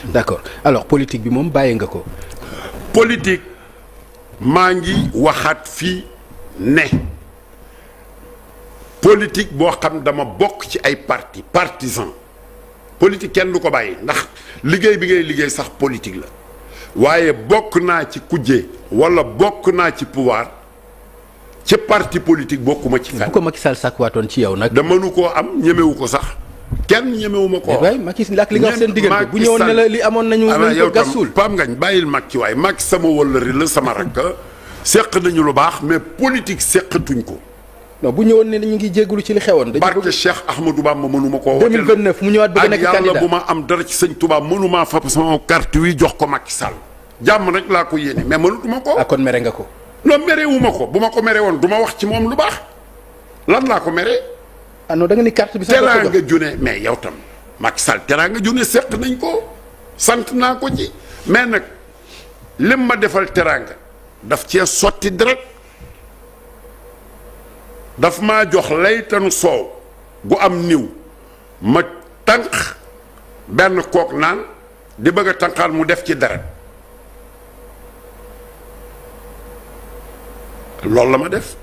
d'accord alors politique bi moom bàyyi nga ko. politique maa ngi waxaat fii ne politique boo xam dama bokk ci ay partisan politique kenn du ko bàyyi ndax liggéey bi ngay liggéey sax politique la waaye bokk naa ci kujje wala bokk naa ci pouvoir ci parti politique bokkuma ci fenn. bu ko Macky Sall sàkkuwaatoon ci yow nag. da mënu koo am ñemewu ko sax kenn ñemewu ma koo. waaye Macky ak li nga wax seen diggante bu ñëwoon ne la li amoon nañu. nañ ko gasul Pam Ngañ bàyyil Macky waay Macky sama wëllëri la sama rakk seq nañu lu baax mais politique seqatuñ ko. non bu ñëwoon ne ñu ngi jégalu ci li xewoon. dañu barke Cheikh Ahmadou Bamba mënuma koo wooteel 2029 mu ñëwaat bëgg nekk candidat ak yàlla bu ma am dara ci sëñ Touba mënuma fab sama carte wi jox ko Macky Sall jàmm rek laa ko yéene mais mënutuma ko. ah kon mere nga ko. non merewuma ko bu ma ko mere woon du ma wax ci moom lu baax lan laa ko mere. ah non da nga ni carte bi sax teraanga june mais yow tam Macky Sall teraanga june seq nañ ko sant naa ko ci mais nag lim ma defal teraanga daf cee sotti deret daf maa jox laytanu soow gu am niw ma tànq benn kook naan di bëgg a tànqaal mu def ci deret loolu la ma def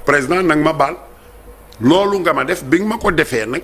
président nag ma baal loolu nga ma def bi nga ma ko defee nag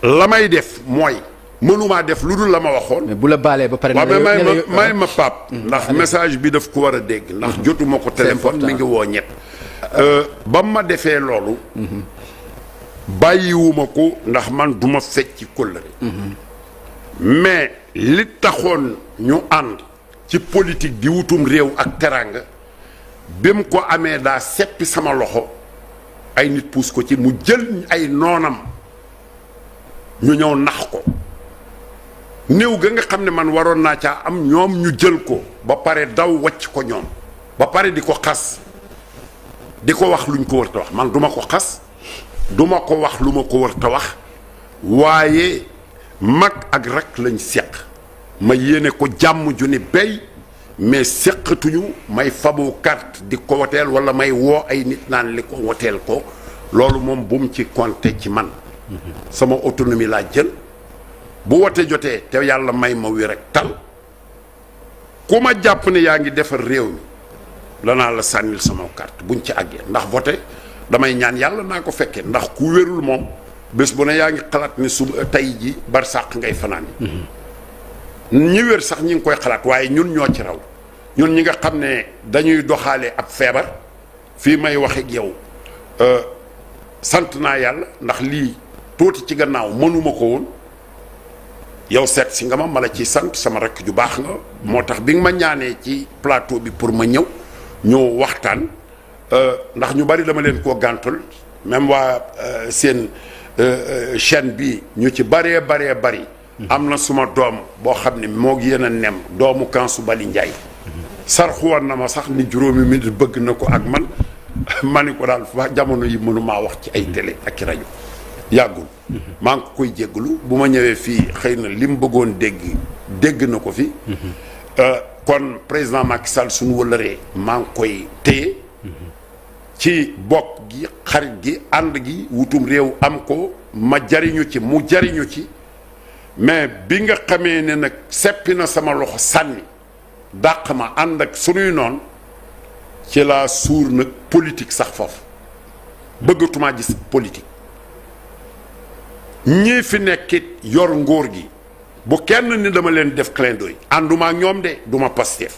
la may def mooy mënumaa def lu dul la ma waxoon. mais bu la baalee ba pare. waaw mais may ma Pape. ndax message bi daf ko war a dégg. ndax jotuma ko téléphone mi ngi woo ñett. ba ma defee loolu. bàyyiwuma ko ndax man du ma fecc kóllëre. mais li taxoon ñu ànd ci politique di wutum réew ak teraanga bi mu ko amee daa seppi sama loxo ay nit puus ko ci mu jël ay noonam ñu ñëw nax ko. néew ga nga xam ne man waroon naa caa am ñoom ñu jël ko ba pare daw wacc ko ñoom ba pare di ko xas di ko wax luñ ko war ta wax man duma ko xas duma ko wax lu ma ko war ta wax waaye mag ak rak lañ seq ma yéene ko jàmm ju ni béy mais seqatuñu may fabu carte di ko woteel wala may woo ay nit naan li ko woteel ko loolu moom bu mu ci compter ci man sama autonomie laa jël bu wote jotee te yàlla may ma wi rek tal ku ma jàpp ne yaa ngi defar réew mi danaa la sànnil sama carte buñ ci àggee ndax vote damay ñaan yàlla naa ko fekkee ndax ku wérul moom bés bu ne yaa ngi xalaat ni suba tey ji bar sàq ngay fanaan ñi wér sax ñi ngi koy xalaat waaye ñun ñoo ci raw ñun ñi nga xam ne dañuy doxaale ab feebar fii may waxe ak yow sant naa yàlla ndax lii tuuti ci gannaaw mënuma ko woon yow seet si nga ma la ciy sant sama rakk ju baax nga moo tax bi nga ma ñaanee ci plateau bi pour ma ñëw ñoo waxtaan ndax ñu bari dama leen koo gàntul même waa seen chaîne bi ñu ci bari am na suma doom boo xam ne moo yéen a nem doomu Kansu Bali Njaay sarxu woon na ma sax ni juróomi minute bëgg na ko ak man ma ni ko daal fa jamono yi mënumaa wax ci ay télé ak i rajo yàggul maa ngi ko koy jégglu bu ma ñëwee fii xëy na li mu bëggoon dégg na ko fi kon président Macky Sall suñu wëlëree maa ngi koy téye ci bokk gi xarit gi ànd gi wutum réew am ko ma jariñu ci mu jariñu ci mais bi nga xamee ne nag seppi na sama loxo sànni dàq ma ànd ak sunuy noon ci laa suur nag politique sax foofu bëggatumaa gis politique ñii fi nekkit yor ngóor gi bu kenn ni dama leen def clin d'œil ànduma ak ñoom de duma Pastef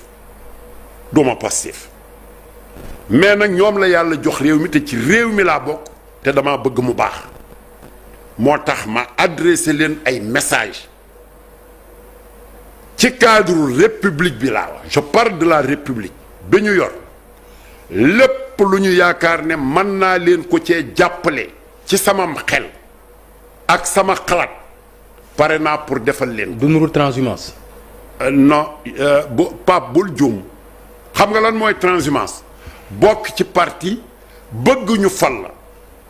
mais nag ñoom la yàlla jox réew mi te ci réew mi laa bokk te dama bëgg mu baax moo tax ma adressé leen ay message ci cadre république bi laa wax je parle de la république bi ñu yor lépp lu ñu yaakaar ne mën naa leen ko cee jàppale ci samam xel ak sama xalaat pare naa pour defal leen. du nuru transhumance. non bu Pape bul juum xam nga lan mooy transhumance bokk ci parti bëgg ñu fal la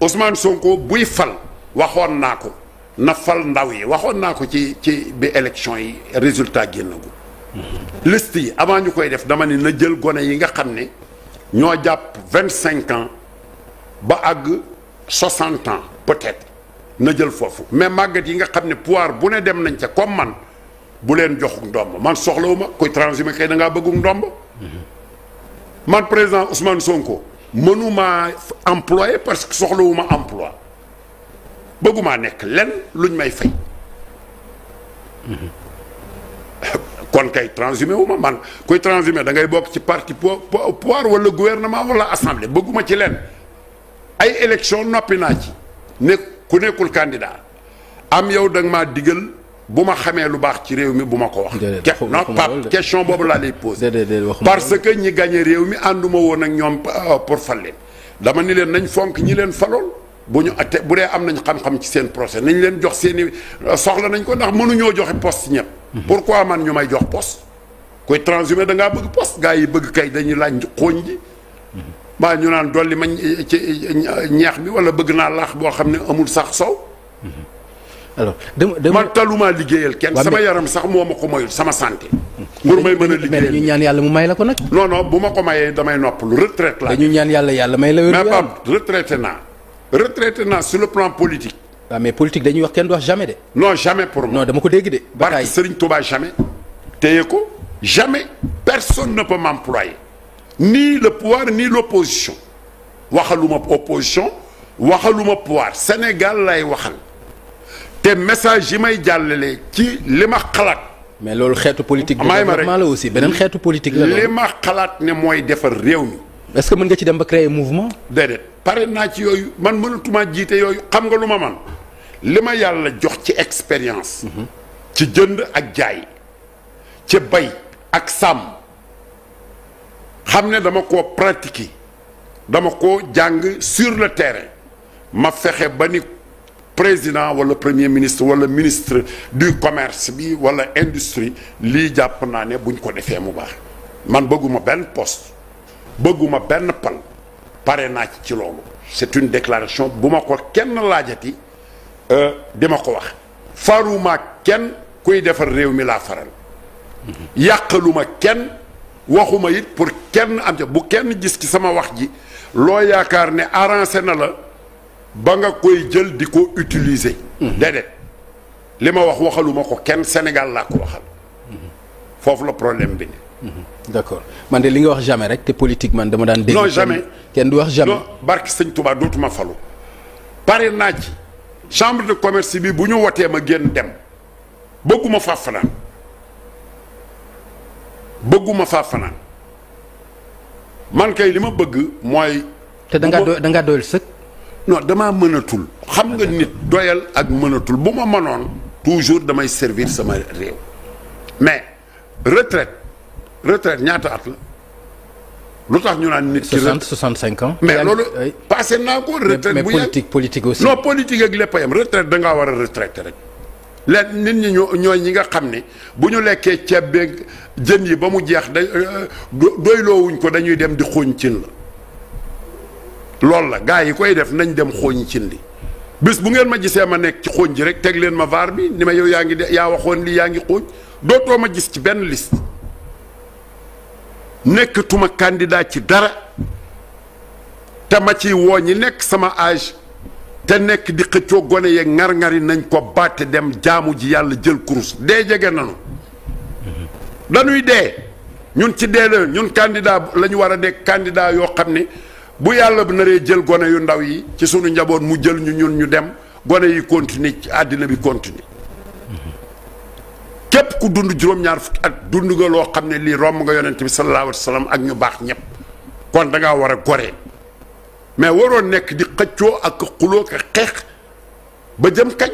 Ousmane Sonko buy fal waxoon naa ko na fal ndaw yi waxoon naa ko ci bi élection yi résultat génnagul. liste yi avant ñu koy def dama ne na jël gone yi nga xam ne ñoo jàpp 25 ans ba àgg 60 ans peut-être. na jël foofu mais màggat yi nga xam ne pouvoir bu ne dem nañ ca comme man bu leen joxu ndomb man soxlawuma koy transhumé kay da ngaa bëggu ndomb. man président Ousmane Sonko mënuma employé parce que soxlawuma emploi bëgguma nekk lenn luñ may fay. kon kay transhumé wu ma man koy transhumé da ngay bokk ci parti pouvoir wala gouvernement wala assemblée bëgguma ci leen ay élection noppi naa ci ne ku nekkul candidat am yow da nga maa digal bu ma xamee lu baax ci réew mi bu ma ko wax. non Pape question boobu laa lay posé. parce que ñi gagné réew mi ànduma woon ak ñoom pour fal leen dama ni leen nañ fonk ñi leen falool bu ñu atte bu dee am nañ xam-xam ci seen procès nañ leen jox seen i soxla nañ ko ndax mënuñoo joxe poste ñëpp. pourquoi man ñu may jox poste koy transhumé da ngaa bëgg poste gars yi bëgg kay dañuy laaj xooñ ji. maa ñu naan dolli ma ci ñeex bi wala bëgg naa laax boo xam ne amul sax sow. alors man taluma liggéeyal kenn sama yaram sax moo ma ko mayul sama santé. pour may mën a liggéeyal mais dañu ñaan yàlla mu may la ko nag. non non bu ma ko mayee damay noppalu retraite laa. dañu ñaan yàlla may la. mais Pape retraité naa sur le plan politique. waaw mais politique dañuy wax kenn du wax jamais de. non jamais pour moi. non dama ko dégg de. barke Serigne Touba jamais. téye ko jamais personne ne peut m'employer ni le pouvoir ni l'opposition waxaluma opposition waxaluma pouvoir Sénégal lay waxal te message yi may jàllale ci li ma xalaat. mais loolu xeetu politique de développement la aussi beneen xeetu politique la li ma xalaat ne mooy defar réew mi. est-ce que mën nga ci dem ba créer mouvement. déedéet pare naa ci yooyu man mënatuma jiite yooyu xam nga lu ma man li ma yàlla jox ci expérience. ci jënd ak jaay ci bay ak sàmm xam ne dama koo pratiquer dama koo jàng sur le terrain ma fexe ba ni président wala premier ministre wala ministre du commerce bi wala industrie lii jàpp naa ne buñ ko defee mu baax man bëgguma benn poste bëgguma benn pal pare naa ci loolu c'est une déclaration bu ma ko kenn laajati di ma ko wax faruma kenn kuy defar réew mi laa faral yàqaluma kenn waxuma it pour kenn am ca bu kenn gis ci sama wax ji loo yaakaar ne arrangé na la ba nga koy jël di ko utiliser. déedéet li ma wax waxaluma ko kenn Sénégal laa ko waxal foofu la problème bi ne. d'accord man de li nga wax jamais rek te politique man dama daan dégg. non jamais kenn du wax jamais. non barki sëñ Touba dootuma falu pare naa ci chambre de commerce bi bu ñu wotee ma génn dem bëgguma faa fanaan man kay li ma bëgg mooy. te da ngaa doyal sëkk. non damaa mënatul. xam nga nit doyal ak mënatul bu ma mënoon toujours damay servir sama réew mais retraite ñaata at la lu tax ñu naan nit. 65 ans. mais loolu passé naa ko retraite mais politique aussi. non politique ak lépp a yem retraite da ngaa war a retraité rek. leen nit ñi ñooy ñi nga xam ne bu ñu lekkee ceeb beeg jën yi ba mu jeex da doyloowuñ ko dañuy dem di xooñ cin la loolu la gars yi koy def nañ dem xooñ cin li bis bu ngeen ma gisee ma nekk ci xooñ ji rek teg leen ma vaar bi ni ma yow yaa ngi yaa waxoon lii yaa ngi xooñ dootoo ma gis ci benn liste nekkatuma candidat ci dara te ma ciy woo ñi nekk sama âge te nekk di xëccoo gone yeeg ngar-ngari nañ ko bàtte dem jaamu ji yàlla jël kurus dee jege nanu dañuy dee ñun ci dee la ñun candidat la ñu war a nekk candidat yoo xam ne bu yàlla bu naree jël gone yu ndaw yi ci sunu njaboot mu jël ñu ñun ñu dem gone yi continuer ci àddina bi continuer képp ku dund juróom-ñaar fukki at dund nga loo xam ne lii romb nga yonent bi sallallahu alayhi wa sallam ak ñu baax ñëpp kon da ngaa war a goree mais waroon nekk di xëccoo ak xuloo ak xeex ba jëm kañ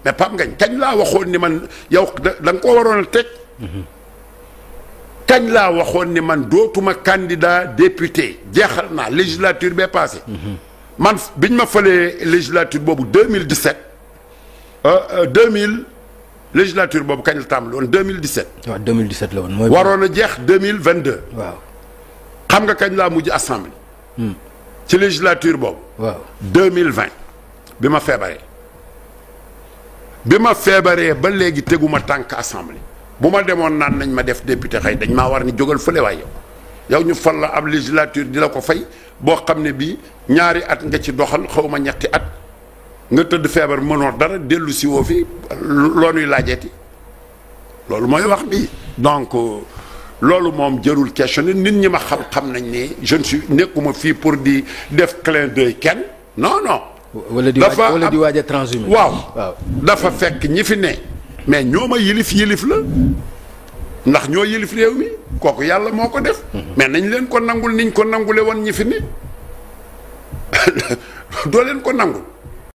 mais Pape Ngagne kañ laa waxoon ni man yow da nga ko waroon a teg kañ laa waxoon ni man dootuma candidat député jeexal naa législature bee passé man biñ ma falee législature boobu 2017 législature boobu kañ la tàmbali woon 2017. waaw 2017 la woon mooy. waroon a jeex 2022. waaw xam nga kañ laa mujj assemblée. ci législature boobu. waaw 2020 bi ma feebaree ba léegi teguma tànk assemblée bu ma demoon naan nañ ma def député xëy dañ maa war ni jógal fële waay yow ñu fal la ab législature di la ko fay boo xam ne bii ñaari at nga ci doxal xaw ma ñetti at nga tëdd feebar mënoo dara dellu si woo fi loo nuy laajeeti loolu mooy wax bi donc loolu moom jërul questionné nit ñi ma xam nañ ne je ne suis nekkuma fii pour di def clin d'œil kenn non non. wala di waaj a transhumé. waaw dafa fekk ñi fi ne mais ñoo ma yilif la ndax ñoo yilif réew mi kooku yàlla moo ko def. mais nañ leen ko nangul niñ ko nangule woon ñi fi ne doo leen ko nangul.